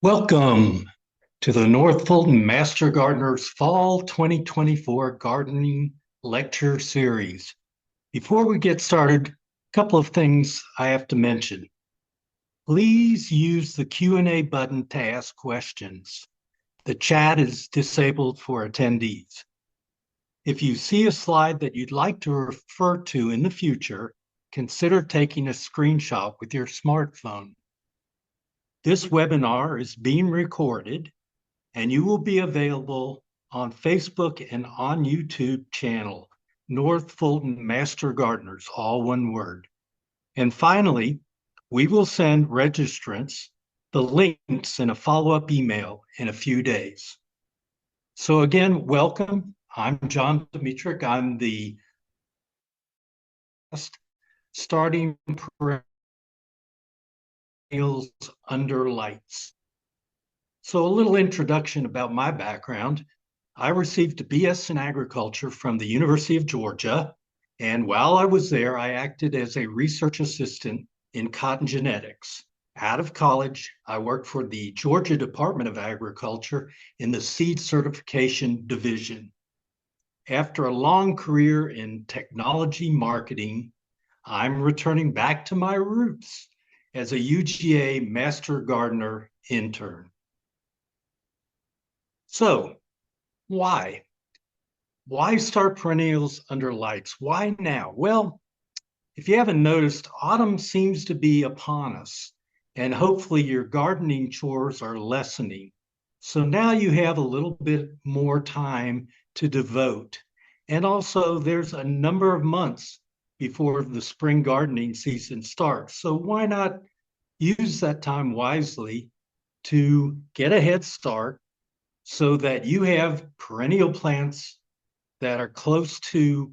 Welcome to the North Fulton Master Gardeners Fall 2024 Gardening Lecture Series. Before we get started, a couple of things I have to mention. Please use the Q&A button to ask questions. The chat is disabled for attendees. If you see a slide that you'd like to refer to in the future, consider taking a screenshot with your smartphone. This webinar is being recorded and you will be available on Facebook and on YouTube channel, North Fulton Master Gardeners, all one word. And finally, we will send registrants the links in a follow-up email in a few days. So again, welcome. I'm John Dimitrick. I'm the starting Perennials under lights. So a little introduction about my background. I received a BS in agriculture from the University of Georgia. And while I was there, I acted as a research assistant in cotton genetics. Out of college, I worked for the Georgia Department of Agriculture in the seed certification division. After a long career in technology marketing, I'm returning back to my roots as a UGA Master Gardener intern. So, why? Why start perennials under lights? Why now? Well, if you haven't noticed, autumn seems to be upon us, and hopefully your gardening chores are lessening. So now you have a little bit more time to devote. And also, there's a number of months before the spring gardening season starts. So why not use that time wisely to get a head start so that you have perennial plants that are close to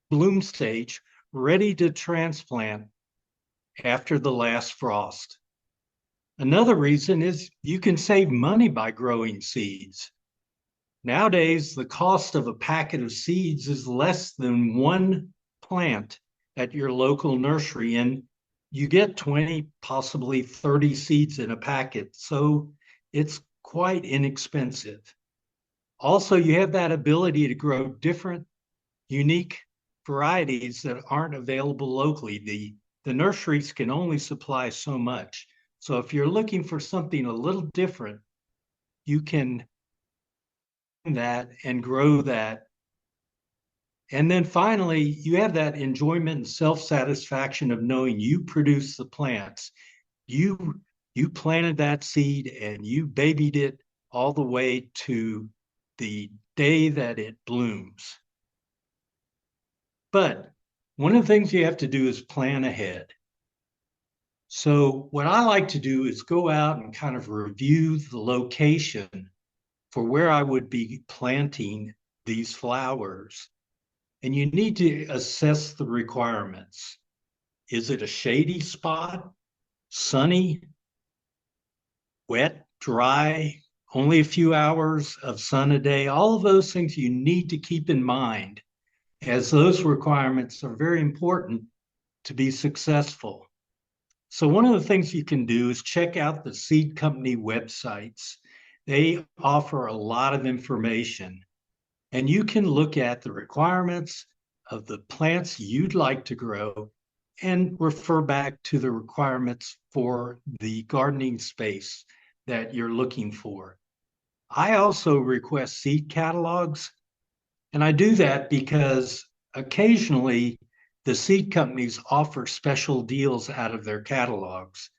bloom stage, ready to transplant after the last frost. Another reason is you can save money by growing seeds. Nowadays, the cost of a packet of seeds is less than one plant at your local nursery, and you get 20, possibly 30 seeds in a packet. So it's quite inexpensive. Also, you have that ability to grow different, unique varieties that aren't available locally. The nurseries can only supply so much. So if you're looking for something a little different, you can that and grow that. And then finally, you have that enjoyment and self-satisfaction of knowing you produce the plants. You you planted that seed and you babied it all the way to the day that it blooms. But one of the things you have to do is plan ahead. So what I like to do is go out and kind of review the location for where I would be planting these flowers. And you need to assess the requirements. Is it a shady spot, sunny, wet, dry, only a few hours of sun a day? All of those things you need to keep in mind, as those requirements are very important to be successful. So one of the things you can do is check out the seed company websites. They offer a lot of information, and you can look at the requirements of the plants you'd like to grow and refer back to the requirements for the gardening space that you're looking for. I also request seed catalogs, and I do that because occasionally the seed companies offer special deals out of their catalogs.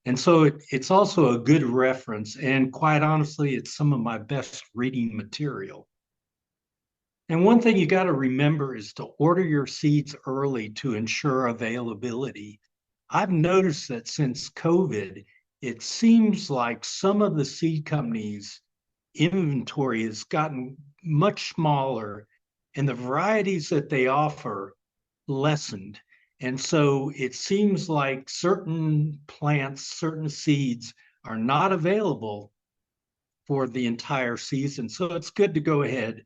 And so it's also a good reference. And quite honestly, it's some of my best reading material. And one thing you got to remember is to order your seeds early to ensure availability. I've noticed that since COVID, it seems like some of the seed companies' inventory has gotten much smaller and the varieties that they offer lessened. And so it seems like certain plants, certain seeds are not available for the entire season. So it's good to go ahead,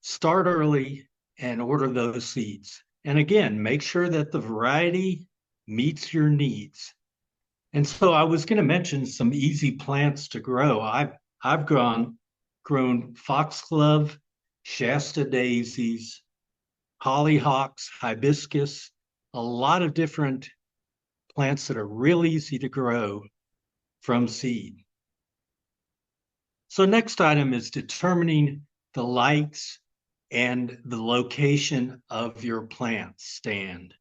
start early, and order those seeds. And again, make sure that the variety meets your needs. And so I was going to mention some easy plants to grow. I've grown foxglove, Shasta daisies, hollyhocks, hibiscus, a lot of different plants that are real easy to grow from seed. So next item is determining the lights and the location of your plant stand.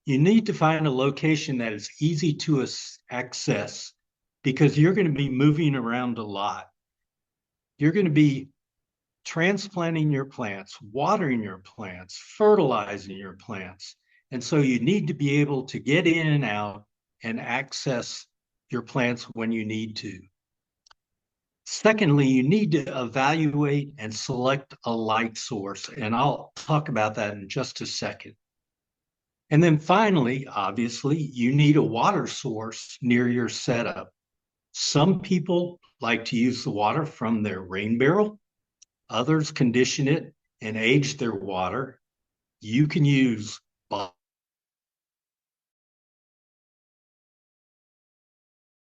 You need to find a location that is easy to access because you're going to be moving around a lot. You're going to be transplanting your plants, watering your plants, fertilizing your plants. And so you need to be able to get in and out and access your plants when you need to. Secondly, you need to evaluate and select a light source, and I'll talk about that in just a second. And then finally, obviously, you need a water source near your setup. Some people like to use the water from their rain barrel. Others condition it and age their water. You can use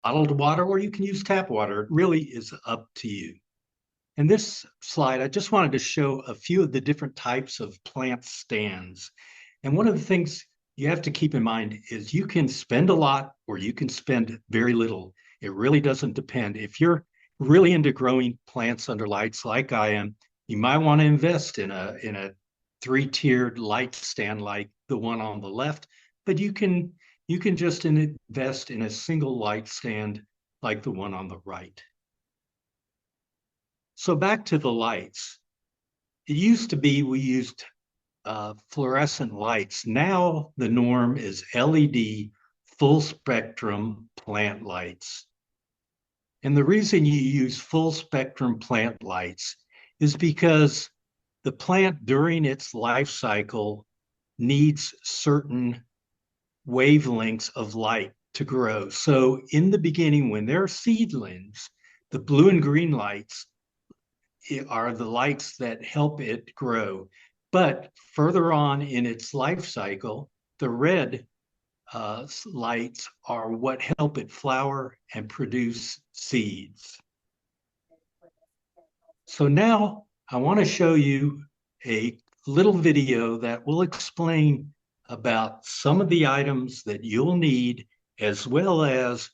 bottled water or you can use tap water. It really is up to you. In this slide, I just wanted to show a few of the different types of plant stands. And one of the things you have to keep in mind is you can spend a lot or you can spend very little. It really doesn't depend. If you're really into growing plants under lights like I am, you might want to invest in a three-tiered light stand like the one on the left, but you can just invest in a single light stand like the one on the right. So back to the lights. It used to be we used fluorescent lights. Now the norm is LED full spectrum plant lights. And the reason you use full spectrum plant lights is because the plant during its life cycle needs certain wavelengths of light to grow. So in the beginning, when they're seedlings, the blue and green lights are the lights that help it grow. But further on in its life cycle, the red lights are what help it flower and produce seeds. So now I want to show you a little video that will explain about some of the items that you'll need, as well as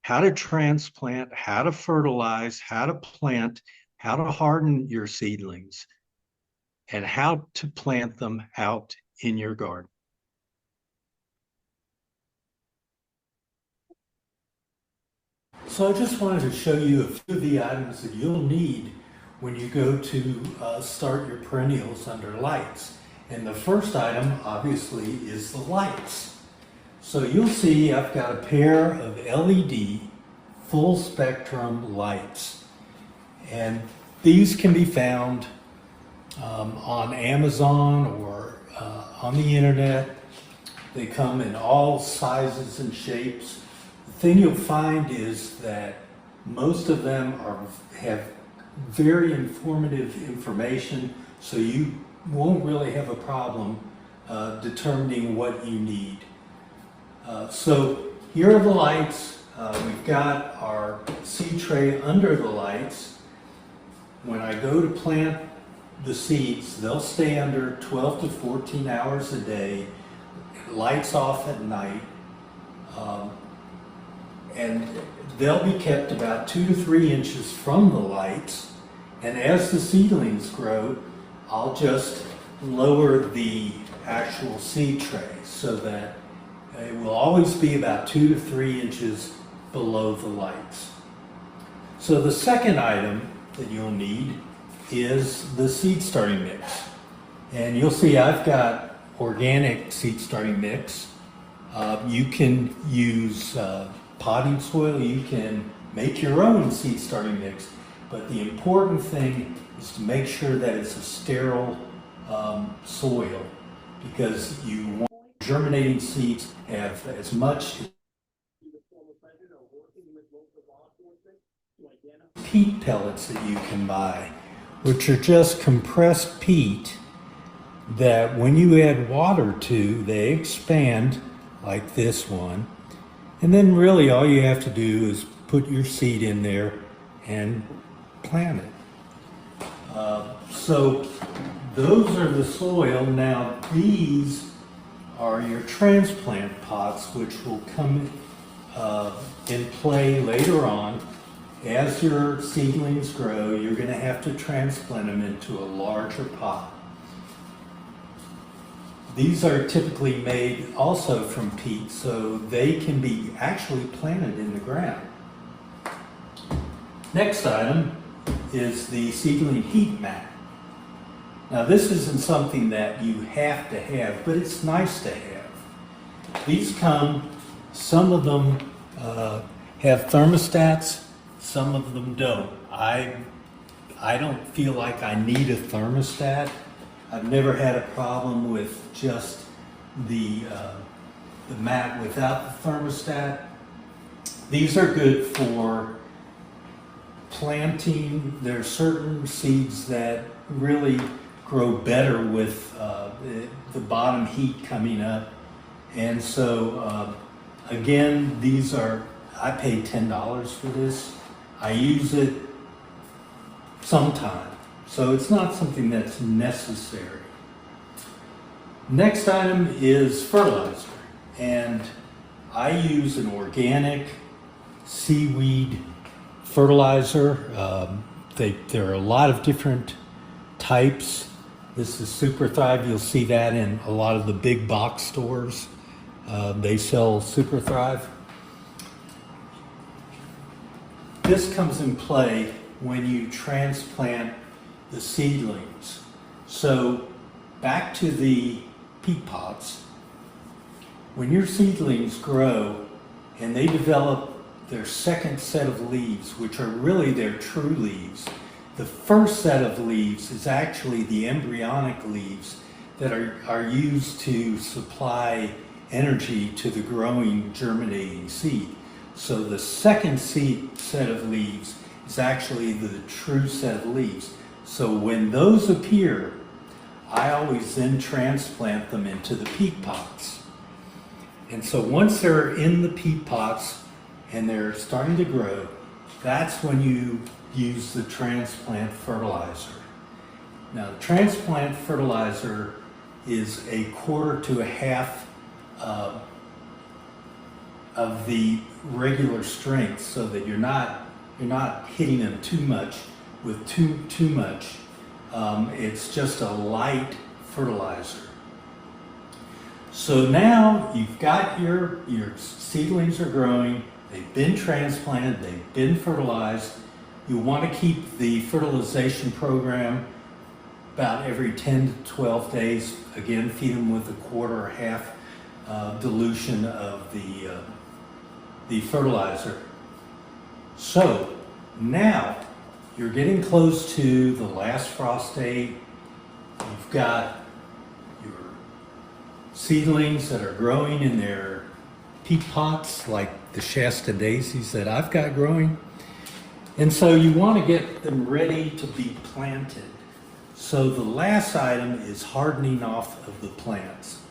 how to transplant, how to fertilize, how to plant, how to harden your seedlings, and how to plant them out in your garden. So I just wanted to show you a few of the items that you'll need when you go to start your perennials under lights. And the first item, obviously, is the lights. So you'll see I've got a pair of LED full spectrum lights. And these can be found on Amazon or on the internet. They come in all sizes and shapes. The thing you'll find is that most of them have very informative information, so you won't really have a problem determining what you need. So here are the lights. We've got our seed tray under the lights. When I go to plant the seeds, they'll stay under 12 to 14 hours a day, lights off at night, and they'll be kept about 2 to 3 inches from the lights. And as the seedlings grow, I'll just lower the actual seed tray so that it will always be about 2 to 3 inches below the lights. So the second item that you'll need is the seed starting mix. And you'll see I've got organic seed starting mix. You can use potting soil, you can make your own seed starting mix, but the important thing is to make sure that it's a sterile soil, because you want germinating seeds have as much peat pellets that you can buy, which are just compressed peat that when you add water to, they expand like this one, And then really all you have to do is put your seed in there and plant it. So those are the soil. Now these are your transplant pots, which will come in play later on. As your seedlings grow, you're going to have to transplant them into a larger pot. These are typically made also from peat, so they can be actually planted in the ground. Next item is the seedling heat mat. Now this isn't something that you have to have, but it's nice to have. These come, some of them have thermostats, some of them don't. I don't feel like I need a thermostat. I've never had a problem with just the mat without the thermostat. These are good for planting. There are certain seeds that really grow better with the bottom heat coming up. And so, again, these are, I paid $10 for this. I use it sometime. So it's not something that's necessary. Next item is fertilizer. And I use an organic seaweed fertilizer. There are a lot of different types. This is Super Thrive. You'll see that in a lot of the big box stores. They sell Super Thrive. This comes in play when you transplant the seedlings. So back to the peat pots. When your seedlings grow and they develop their second set of leaves, which are really their true leaves, the first set of leaves is actually the embryonic leaves that are used to supply energy to the growing, germinating seed. So the second set of leaves is actually the true set of leaves. So when those appear, I always then transplant them into the peat pots. And so once they're in the peat pots and they're starting to grow, that's when you use the transplant fertilizer. Now, the transplant fertilizer is a quarter to a half of the regular strength, so that you're not hitting them too much with too much. It's just a light fertilizer. So now you've got your seedlings are growing, they've been transplanted, they've been fertilized. You want to keep the fertilization program about every 10 to 12 days. Again, feed them with a quarter or half dilution of the fertilizer. So now you're getting close to the last frost date. You've got your seedlings that are growing in their peat pots, like the Shasta daisies that I've got growing. And so you want to get them ready to be planted. So the last item is hardening off of the plants.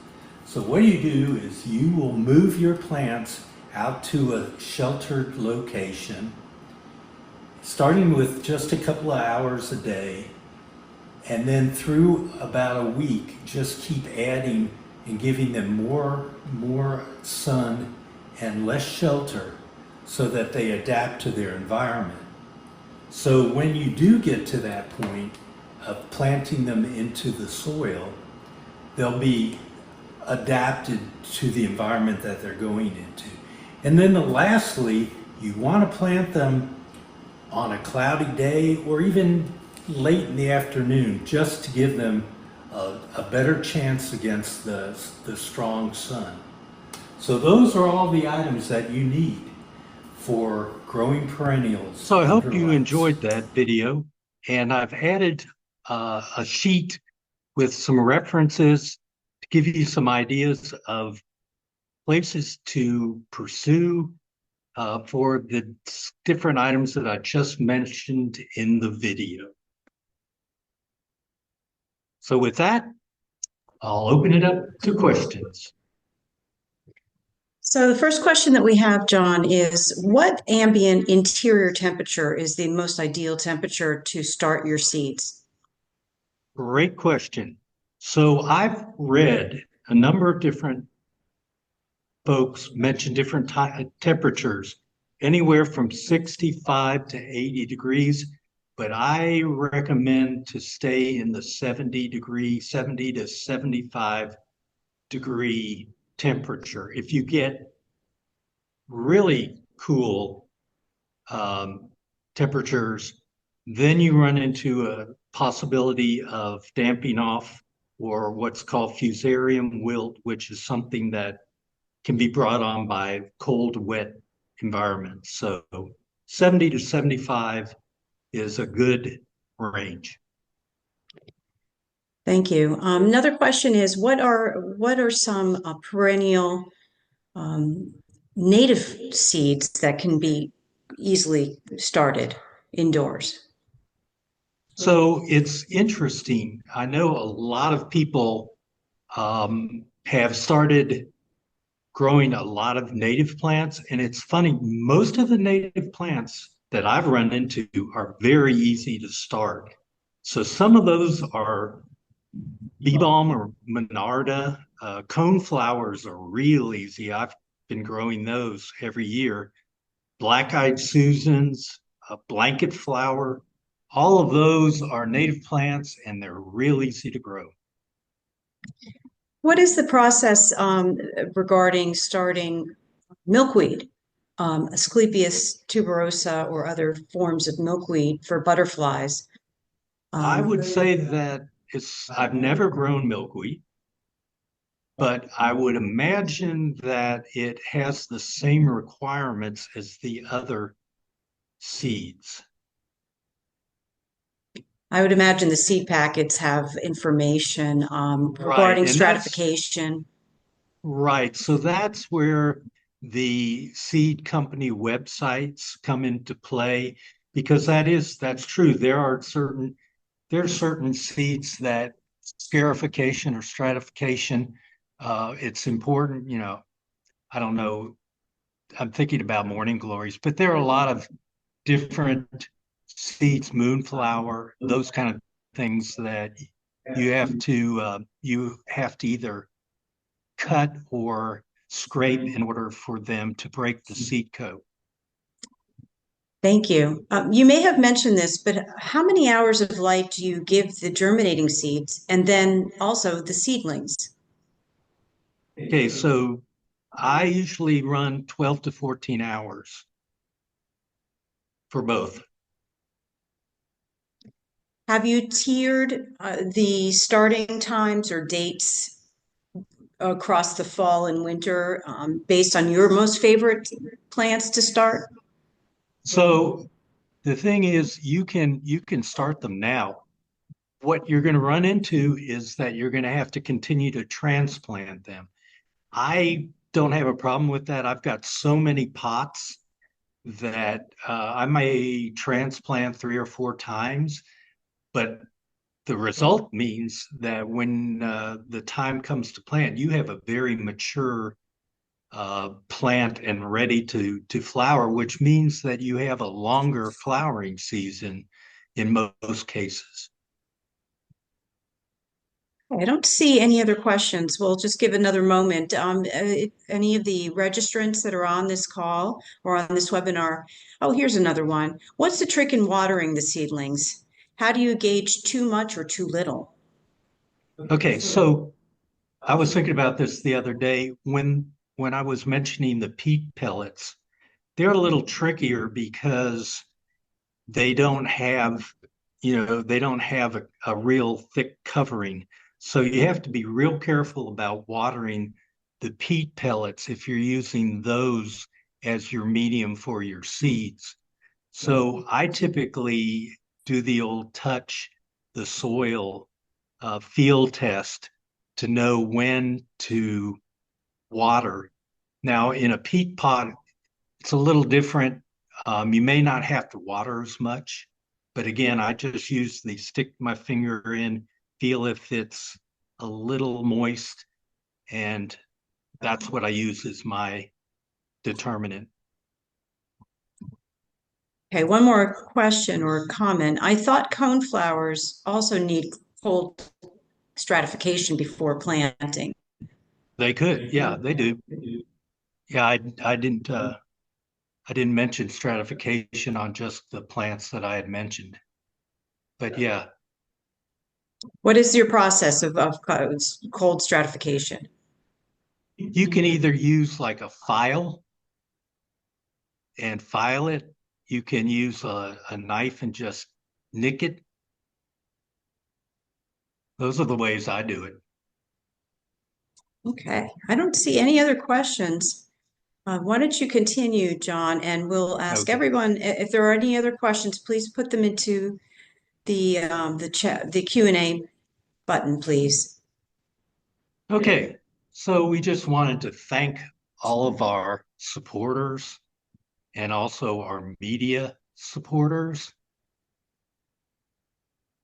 So what you do is you will move your plants out to a sheltered location, starting with just a couple of hours a day, and then through about a week, just keep adding and giving them more sun and less shelter so that they adapt to their environment. So when you do get to that point of planting them into the soil, they'll be adapted to the environment that they're going into. And then lastly, you want to plant them on a cloudy day or even late in the afternoon, just to give them a better chance against the strong sun. So those are all the items that you need for growing perennials. So I hope you enjoyed that video, and I've added a sheet with some references to give you some ideas of places to pursue for the different items that I just mentioned in the video. So with that, I'll open it up to questions. So the first question that we have, John, is what ambient interior temperature is the most ideal temperature to start your seeds? Great question. So I've read a number of different folks mention different temperatures, anywhere from 65 to 80 degrees, but I recommend to stay in the 70 to 75 degree temperature. If you get really cool um, temperatures, then you run into a possibility of damping off or what's called fusarium wilt, which is something that can be brought on by cold, wet environments. So 70 to 75 is a good range. Thank you. Another question is what are some perennial um, native seeds that can be easily started indoors? So it's interesting. I know a lot of people have started growing a lot of native plants. And it's funny, most of the native plants that I've run into are very easy to start. So some of those are bee balm or monarda. Cone flowers are real easy. I've been growing those every year. Black-eyed Susans, blanket flower, all of those are native plants and they're real easy to grow. What is the process regarding starting milkweed, Asclepias tuberosa, or other forms of milkweed for butterflies? I Um, would say that I've never grown milkweed, but I would imagine that it has the same requirements as the other seeds. I would imagine the seed packets have information Right. regarding And that's stratification. right. So that's where the seed company websites come into play because that's true. There's certain seeds that scarification or stratification, it's important, I don't know, I'm thinking about morning glories, but there are a lot of different seeds, moonflower, those kind of things that you have to either cut or scrape in order for them to break the seed coat. Thank you. You may have mentioned this, but how many hours of light do you give the germinating seeds and then also the seedlings? Okay, so I usually run 12 to 14 hours for both. Have you tiered the starting times or dates across the fall and winter based on your most favorite plants to start? So the thing is you can start them now. What you're going to run into is that you're going to have to continue to transplant them. I don't have a problem with that. I've got so many pots that I may transplant 3 or 4 times, but the result means that when the time comes to plant, you have a very mature plant and ready to flower, which means that you have a longer flowering season in most cases. I don't see any other questions. We'll just give another moment. Any of the registrants that are on this call or on this webinar? Oh, here's another one. What's the trick in watering the seedlings? How do you gauge too much or too little? Okay, so I was thinking about this the other day when I was mentioning the peat pellets. They're a little trickier because they don't have a real thick covering. So you have to be real careful about watering the peat pellets if you're using those as your medium for your seeds. So I typically do the old touch the soil field test to know when to water. Now, in a peat pot, it's a little different. You may not have to water as much, but again, I just stick my finger in, feel if it's a little moist, and that's what I use as determinant. Okay, one more question or comment. I thought coneflowers also need cold stratification before planting. They could, yeah, they do. Yeah, I didn't mention stratification on just the plants that I had mentioned, but yeah, What is your process of cold stratification? you can either use like a file and file it. You can use a knife and just nick it. Those are the ways I do it. Okay, I don't see any other questions. Why don't you continue, John, and we'll ask Okay. everyone if there are any other questions, please put them into the chat, the Q&A button, please. Okay. So we just wanted to thank all of our supporters and also our media supporters.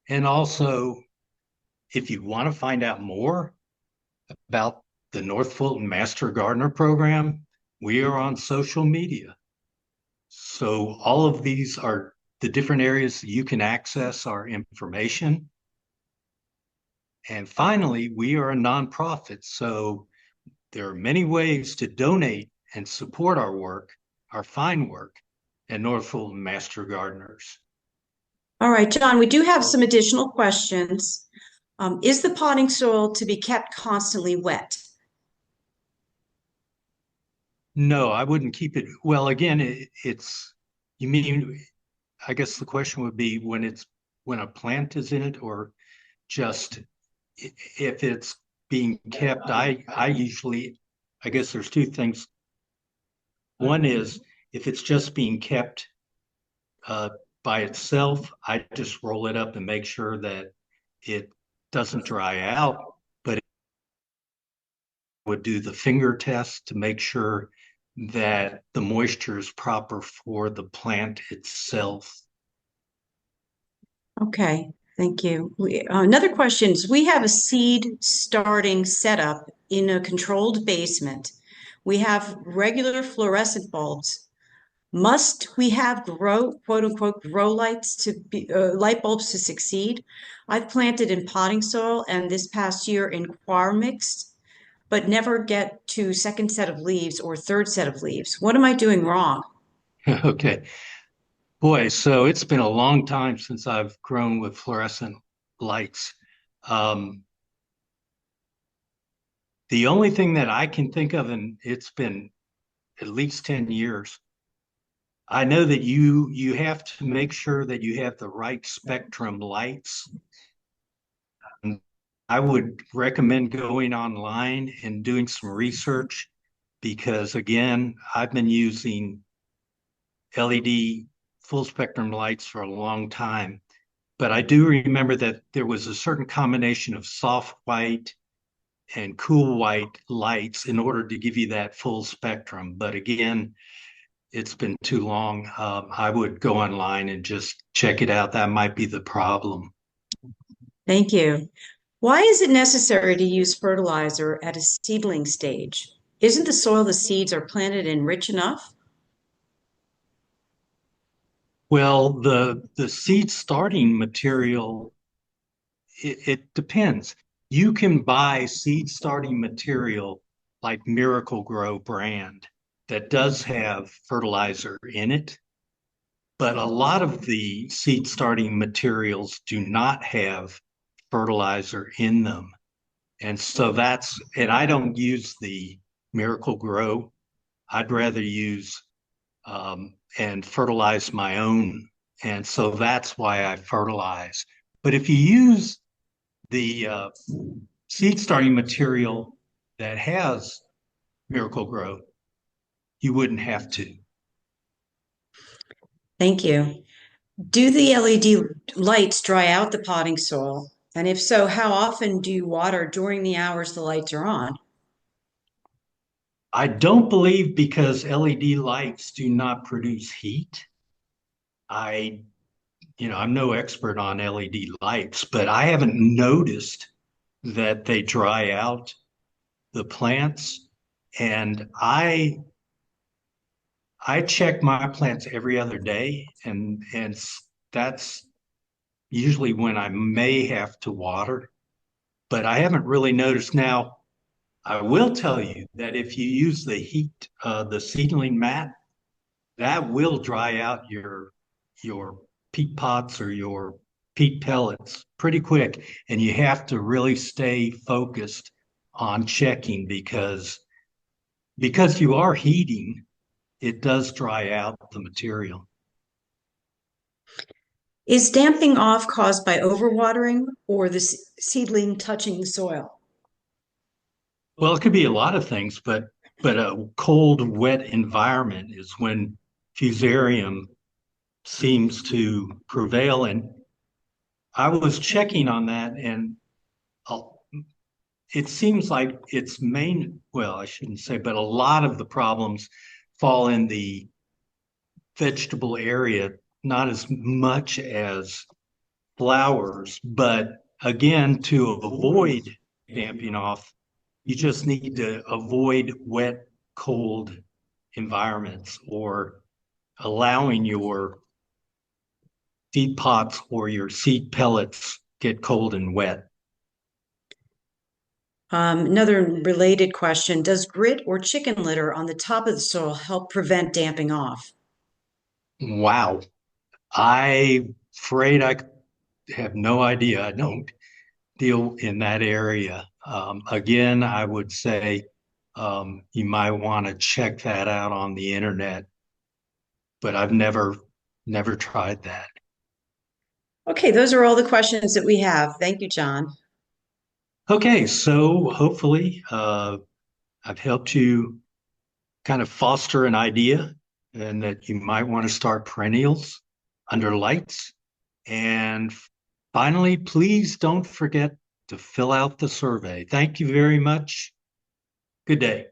And also, if you want to find out more about the North Fulton Master Gardener Program, we are on social media. So all of these are the different areas you can access our information. And finally, we are a nonprofit, so there are many ways to donate and support our work, our fine work at North Fulton Master Gardeners. All right, John, we do have some additional questions. Is the potting soil to be kept constantly wet? No, I wouldn't keep it. Well, again, you mean, I guess the question would be when a plant is in it or just if it's being kept. I usually, I guess there's two things. One is if it's just being kept uh, by itself, I just roll it up and make sure that it doesn't dry out, but it would do the finger test to make sure that the moisture is proper for the plant itself. Okay, thank you. Another question is, we have a seed starting setup in a controlled basement. We have regular fluorescent bulbs. Must we have quote unquote, grow lights to be, light bulbs to succeed? I've planted in potting soil and this past year in coir mixed, but never get to second set of leaves or third set of leaves. What am I doing wrong? Okay. Boy, so it's been a long time since I've grown with fluorescent lights. Um, the only thing that I can think of, and it's been at least 10 years, I know that you have to make sure that you have the right spectrum lights. I would recommend going online and doing some research because again, I've been using LED full spectrum lights for a long time. But I do remember that there was a certain combination of soft white and cool white lights in order to give you that full spectrum. But again, it's been too long. I would go online and just check it out. That might be the problem. Thank you. Why is it necessary to use fertilizer at a seedling stage? Isn't the soil the seeds are planted in rich enough? Well, the seed starting material, it depends. You can buy seed starting material like Miracle Grow brand that does have fertilizer in it, but a lot of the seed starting materials do not have fertilizer in them. And I don't use the Miracle Grow. I'd rather use and fertilize my own. And so that's why I fertilize. But if you use the seed starting material that has Miracle Grow, you wouldn't have to. Thank you. Do the LED lights dry out the potting soil? And if so, how often do you water during the hours the lights are on? I don't believe because LED lights do not produce heat. I, I'm no expert on LED lights, but I haven't noticed that they dry out the plants. And I check my plants every other day, and that's usually when I may have to water, but I haven't really noticed. Now, I will tell you that if you use the seedling mat, that will dry out your peat pots or your peat pellets pretty quick, and you have to really stay focused on checking because you are heating, it does dry out the material. Is damping off caused by overwatering or the seedling touching the soil? Well, it could be a lot of things, but a cold, wet environment is when fusarium seems to prevail. And I was checking on that, and uh, it seems like its main, well, I shouldn't say, but a lot of the problems fall in the vegetable area, not as much as flowers. But again, to avoid damping off, you just need to avoid wet, cold environments or allowing your seed pots or your seed pellets get cold and wet. Another related question, does grit or chicken litter on the top of the soil help prevent damping off? Wow. I'm afraid I have no idea. I don't deal in that area. Again, I would say you might want to check that out on the internet, but I've never tried that. Okay, those are all the questions that we have. Thank you, John. Okay, so hopefully I've helped you kind of foster an idea and that you might want to start perennials under lights. And finally, please don't forget to fill out the survey. Thank you very much. Good day.